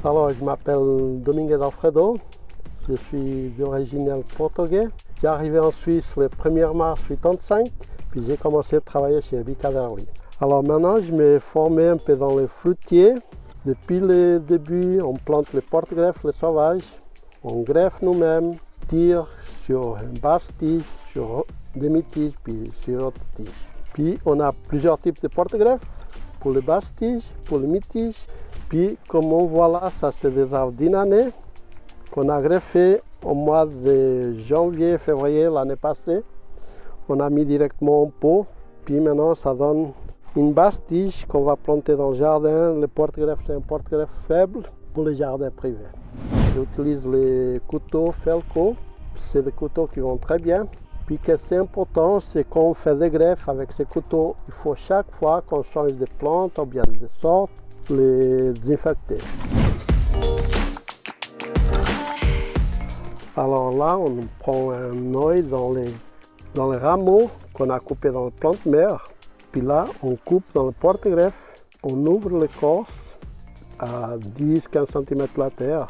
Alors, je m'appelle Dominguez Alfredo, je suis d'origine portugaise. J'ai arrivé en Suisse le 1er mars 1985, puis j'ai commencé à travailler chez Vicaverly. Alors maintenant, je me formé un peu dans le fruitier. Depuis le début, on plante les porte-greffes, les sauvages, on greffe nous-mêmes, tire sur une basse tige, sur demi-tige, puis sur autre tige. Puis on a plusieurs types de porte-greffes, pour les basses tiges, pour les mi-tiges. Puis comme on voit là, ça c'est des arbres d'une année qu'on a greffé au mois de janvier, février l'année passée. On a mis directement en pot, puis maintenant ça donne une basse tige qu'on va planter dans le jardin. Le porte-greffe c'est un porte-greffe faible pour les jardins privés. J'utilise les couteaux Felco, c'est des couteaux qui vont très bien. Puis ce qui est important, c'est qu'on fait des greffes avec ces couteaux, il faut chaque fois qu'on change de plante ou bien de sorte, les désinfecter. Alors là, on prend un œil dans les rameaux qu'on a coupés dans la plante mère. Puis là, on coupe dans le porte-greffe, on ouvre l'écorce à 10-15 cm de la terre.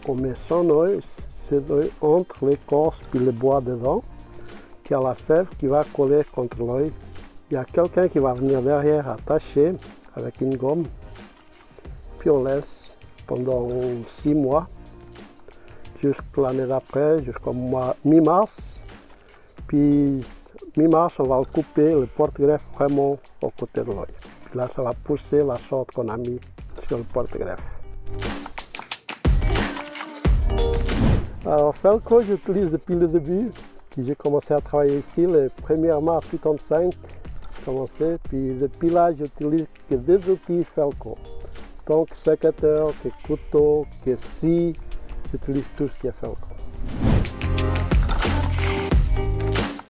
On met son œil, c'est entre l'écorce et le bois dedans, qui a la sève qui va coller contre l'œil. Il y a quelqu'un qui va venir derrière attacher avec une gomme, puis on laisse pendant 6 mois, jusqu'à l'année d'après, jusqu'au mois mi-mars. Puis mi-mars, on va le couper, le porte-greffe vraiment au côté de l'œil. Puis là, ça va pousser la sorte qu'on a mis sur le porte-greffe. Alors Felco, j'utilise depuis le début. Puis j'ai commencé à travailler ici le 1er mars 1985. Puis depuis là, j'utilise que des outils Felco. Donc sécateur, que couteau, que scie, j'utilise tout ce qui est Felco.